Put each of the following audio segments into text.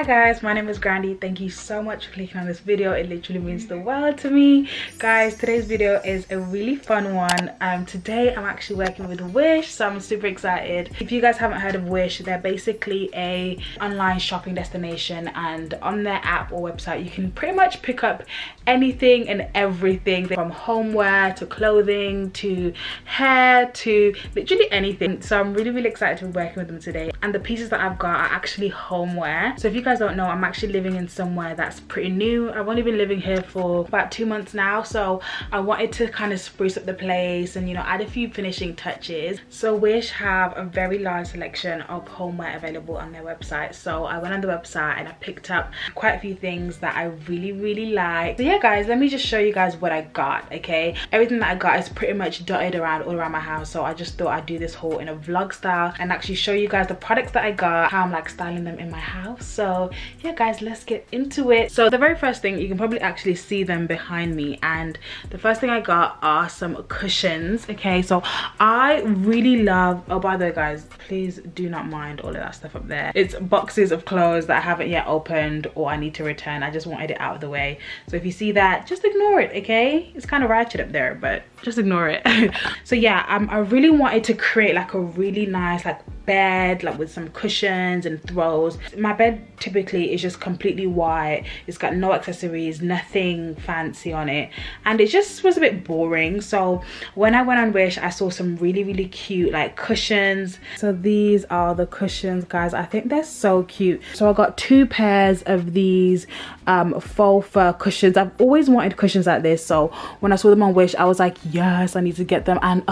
Hi guys, my name is Grandy. Thank you so much for clicking on this video. It literally means the world to me. Guys, today's video is a really fun one. Today I'm actually working with Wish, so I'm super excited. If you guys haven't heard of Wish, they're basically a online shopping destination, and on their app or website you can pretty much pick up anything and everything, from homeware to clothing to hair to literally anything. So I'm really excited to be working with them today, and the pieces that I've got are actually homeware. So if you guys don't know, I'm actually living in somewhere that's pretty new. I've only been living here for about 2 months now, so I wanted to kind of spruce up the place and, you know, add a few finishing touches. So Wish have a very large selection of homeware available on their website, so I went on the website and I picked up quite a few things that I really like. So yeah guys, let me just show you guys what I got. Okay, everything that I got is pretty much dotted around all around my house, so I just thought I'd do this haul in a vlog style and actually show you guys the products that I got, how I'm like styling them in my house. So yeah guys, let's get into it. So the very first thing, you can probably actually see them behind me, and the first thing I got are some cushions. Okay, so I really love, oh by the way guys, please do not mind all of that stuff up there. It's boxes of clothes that I haven't yet opened or I need to return. I just wanted it out of the way, so if you see that, just ignore it. Okay, it's kind of ratchet up there, but just ignore it. So yeah, I really wanted to create like a really nice like bed, like with some cushions and throws. My bed typically is just completely white. It's got no accessories, nothing fancy on it, and it just was a bit boring. So when I went on Wish, I saw some really cute like cushions. So these are the cushions guys. I think they're so cute. So I got 2 pairs of these faux fur cushions. I've always wanted cushions like this, so when I saw them on Wish, I was like, yes, I need to get them. And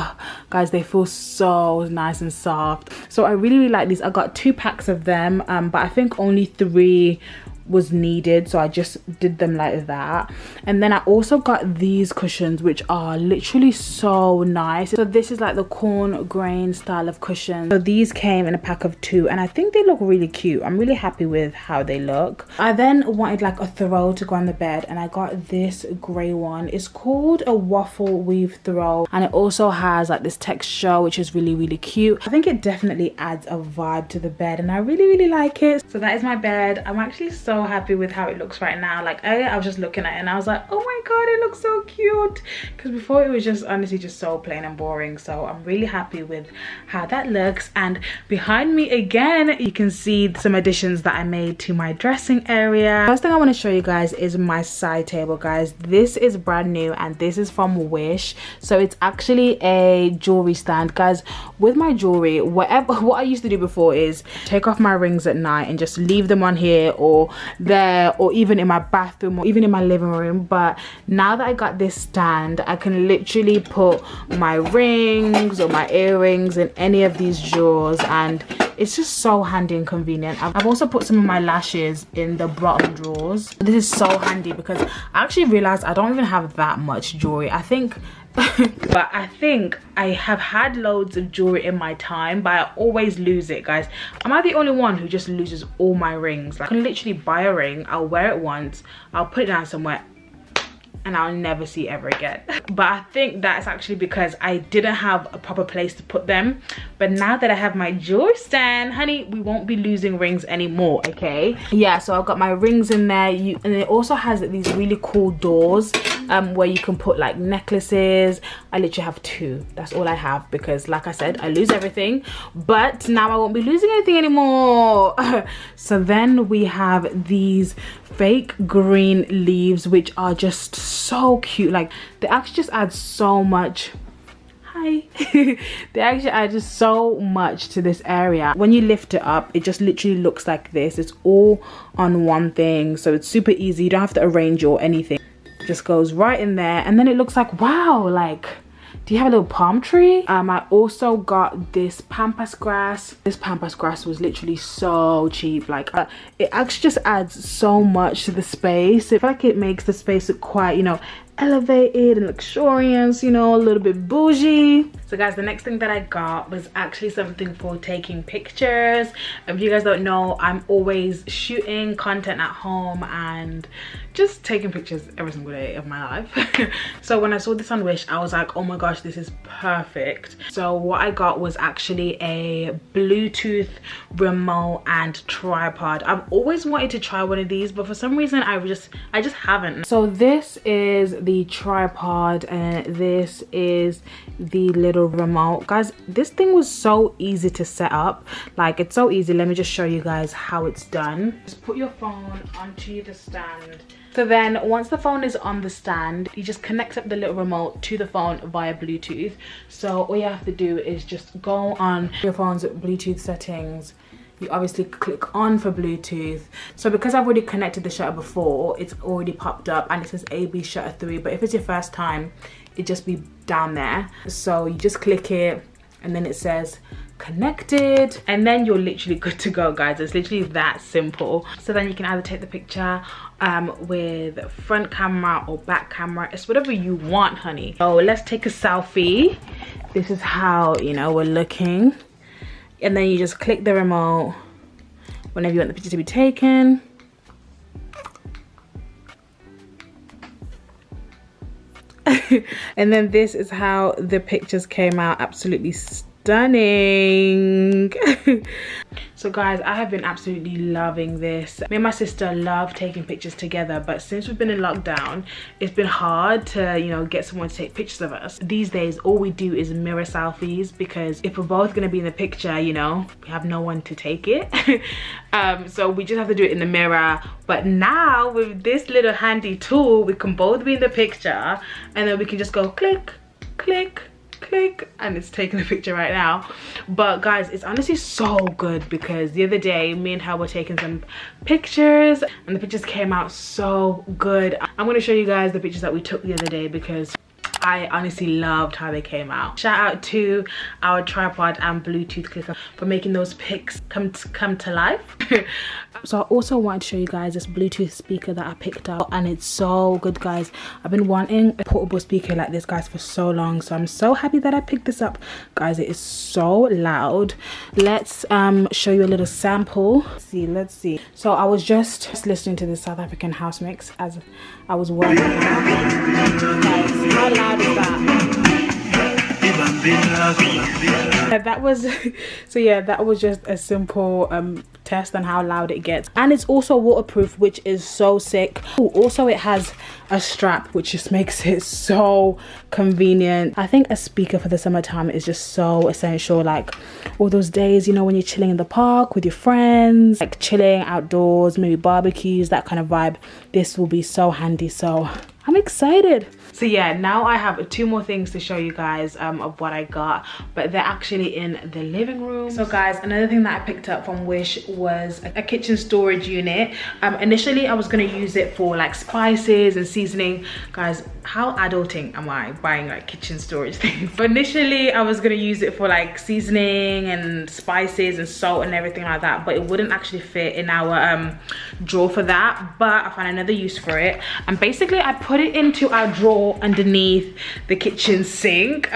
guys, they feel so nice and soft. So I really like these. I got 2 packs of them, but I think only 3 was needed, so I just did them like that. And then I also got these cushions, which are literally so nice. So this is like the corn grain style of cushions. So these came in a pack of 2, and I think they look really cute. I'm really happy with how they look. I then wanted like a throw to go on the bed, and I got this gray one. It's called a waffle weave throw, and it also has like this texture, which is really cute. I think it definitely adds a vibe to the bed, and I really like it. So that is my bed. I'm actually so happy with how it looks right now. Like earlier I was just looking at it and I was like, oh my god, it looks so cute, because before it was just honestly just so plain and boring. So I'm really happy with how that looks. And behind me again, you can see some additions that I made to my dressing area. First thing I want to show you guys is my side table guys. This is brand new and this is from Wish. So it's actually a jewelry stand guys. With my jewelry, what I used to do before is take off my rings at night and just leave them on here or there, or even in my bathroom or even in my living room. But now that I got this stand, I can literally put my rings or my earrings in any of these drawers, and it's just so handy and convenient. I've also put some of my lashes in the bottom drawers. This is so handy because I actually realized I don't even have that much jewelry. I think but I think I have had loads of jewelry in my time, but I always lose it guys. Am I the only one who just loses all my rings? Like, I can literally buy a ring, I'll wear it once, I'll put it down somewhere, and I'll never see it ever again. But I think that's actually because I didn't have a proper place to put them. But now that I have my jewelry stand, honey, we won't be losing rings anymore. Okay, yeah, so I've got my rings in there. And it also has these really cool doors where you can put like necklaces. I literally have 2. That's all I have, because like I said, I lose everything, but now I won't be losing anything anymore. So then we have these fake green leaves, which are just so cute. Like, they actually just add so much. Hi. They actually add just so much to this area. When you lift it up, it just literally looks like this. It's all on one thing, so it's super easy. You don't have to arrange or anything. It just goes right in there, and then it looks like, wow, like, do you have a little palm tree? I also got this pampas grass. This pampas grass was literally so cheap. Like, it actually just adds so much to the space. I feel like it makes the space look quite, you know, elevated and luxurious, you know, a little bit bougie. So guys, the next thing that I got was actually something for taking pictures. If you guys don't know, I'm always shooting content at home and just taking pictures every single day of my life. So when I saw this on Wish, I was like, oh my gosh, this is perfect. So what I got was actually a Bluetooth remote and tripod. I've always wanted to try one of these, but for some reason I just haven't. So this is the tripod and this is the little remote. Guys, this thing was so easy to set up. Like, it's so easy. Let me just show you guys how it's done. Just put your phone onto the stand. So then once the phone is on the stand, you just connect up the little remote to the phone via Bluetooth. So all you have to do is just go on your phone's Bluetooth settings. You obviously click on for Bluetooth. So because I've already connected the shutter before, it's already popped up and it says AB shutter 3. But if it's your first time, it just be down there. So you just click it and then it says connected, and then you're literally good to go, guys. It's literally that simple. So then you can either take the picture with front camera or back camera. It's whatever you want, honey. So let's take a selfie. This is how, you know, we're looking. And then you just click the remote whenever you want the picture to be taken. And then this is how the pictures came out. Absolutely stunning. So guys, I have been absolutely loving this. Me and my sister love taking pictures together, but since we've been in lockdown, it's been hard to, you know, get someone to take pictures of us. These days, all we do is mirror selfies, because if we're both gonna be in the picture, you know, we have no one to take it. So we just have to do it in the mirror. But now with this little handy tool, we can both be in the picture and then we can just go click, click, click, and it's taking a picture right now. But guys, it's honestly so good, because the other day me and her were taking some pictures and the pictures came out so good. I'm going to show you guys the pictures that we took the other day, because I honestly loved how they came out. Shout out to our tripod and Bluetooth clicker for making those pics come to life. So I also wanted to show you guys this Bluetooth speaker that I picked up, and it's so good, guys. I've been wanting a portable speaker like this, guys, for so long, so I'm so happy that I picked this up, guys. It is so loud. Let's show you a little sample. Let's see. So I was just listening to the South African house mix as I was working. Guys, how loud is that? That was so yeah, that was just a simple test on how loud it gets. And it's also waterproof, which is so sick. Ooh, also it has a strap, which just makes it so convenient. I think a speaker for the summertime is just so essential. Like all those days, you know, when you're chilling in the park with your friends, like chilling outdoors, maybe barbecues, that kind of vibe, this will be so handy. So I'm excited. So yeah, now I have 2 more things to show you guys of what I got, but they're actually in the living room. So guys, another thing that I picked up from Wish was a kitchen storage unit. Initially I was going to use it for like spices and seasoning. Guys, how adulting am I buying like kitchen storage things? But initially I was going to use it for like seasoning and spices and salt and everything like that, but it wouldn't actually fit in our drawer for that. But I found another use for it, and basically I put it into our drawer underneath the kitchen sink.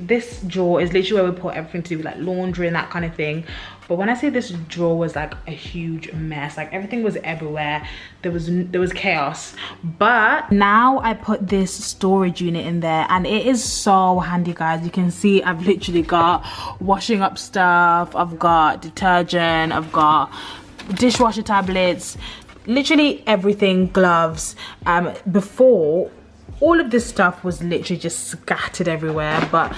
This drawer is literally where we put everything to do with like laundry and that kind of thing. But when I say this drawer was like a huge mess, like everything was everywhere, there was chaos. But now I put this storage unit in there, and it is so handy, guys. You can see I've literally got washing up stuff, I've got detergent, I've got dishwasher tablets, literally everything, gloves. Before, all of this stuff was literally just scattered everywhere, but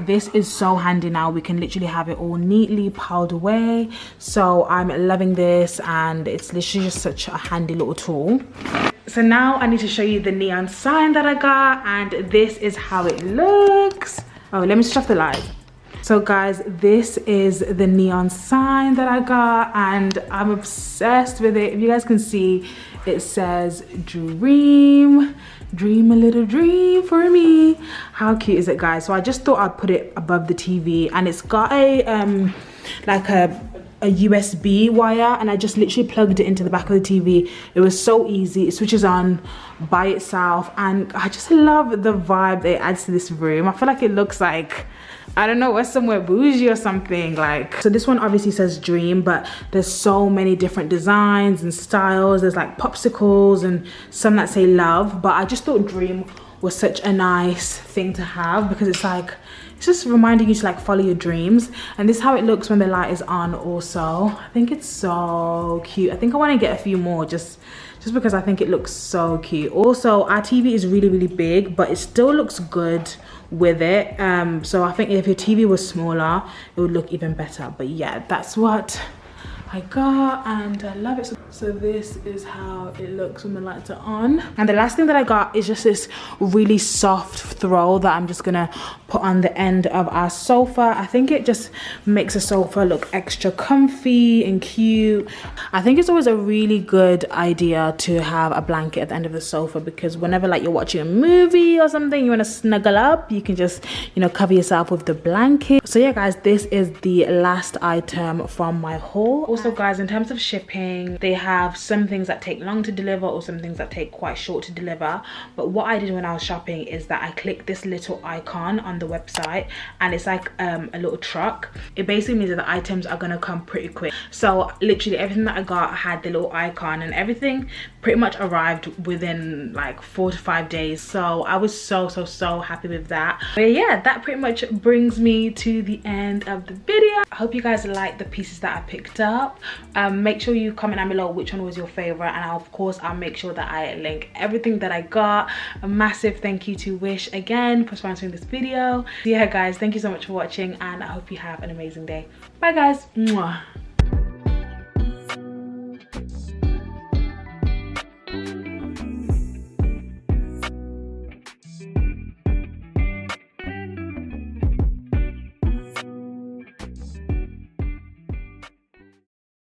this is so handy now. We can literally have it all neatly piled away. So I'm loving this, and it's literally just such a handy little tool. So now I need to show you the neon sign that I got, and this is how it looks. Oh, let me switch off the light. So guys, this is the neon sign that I got, and I'm obsessed with it. If you guys can see, it says dream a little dream for me. How cute is it, guys? So I just thought I'd put it above the TV, and it's got a like a a USB wire, and I just literally plugged it into the back of the TV. It was so easy. It switches on by itself, and I just love the vibe that it adds to this room. I feel like it looks like, I don't know, we're somewhere bougie or something. Like, so this one obviously says Dream, but there's so many different designs and styles. There's like popsicles and some that say love, but I just thought Dream was such a nice thing to have, because it's like, it's just reminding you to like follow your dreams. And this is how it looks when the light is on also. I think it's so cute. I think I want to get a few more just because I think it looks so cute. Also, our TV is really, really big, but it still looks good with it. So I think if your TV was smaller, it would look even better. But yeah, that's what I got, and I love it. So this is how it looks when the lights are on. And the last thing that I got is just this really soft throw that I'm just gonna put on the end of our sofa. I think it just makes the sofa look extra comfy and cute. I think it's always a really good idea to have a blanket at the end of the sofa, because whenever like you're watching a movie or something, you want to snuggle up, you can just, you know, cover yourself with the blanket. So yeah guys, this is the last item from my haul. Also guys, in terms of shipping, they have some things that take long to deliver or some things that take quite short to deliver. But what I did when I was shopping is that I clicked this little icon on the website, and it's like a little truck. It basically means that the items are gonna come pretty quick. So literally everything that I got had the little icon, and everything pretty much arrived within like 4 to 5 days. So I was so happy with that. But yeah, that pretty much brings me to the end of the video. I hope you guys like the pieces that I picked up. Make sure you comment down below which one was your favorite, and of course I'll make sure that I link everything that I got. A massive thank you to Wish again for sponsoring this video. So yeah guys, thank you so much for watching, and I hope you have an amazing day. Bye guys. Mwah.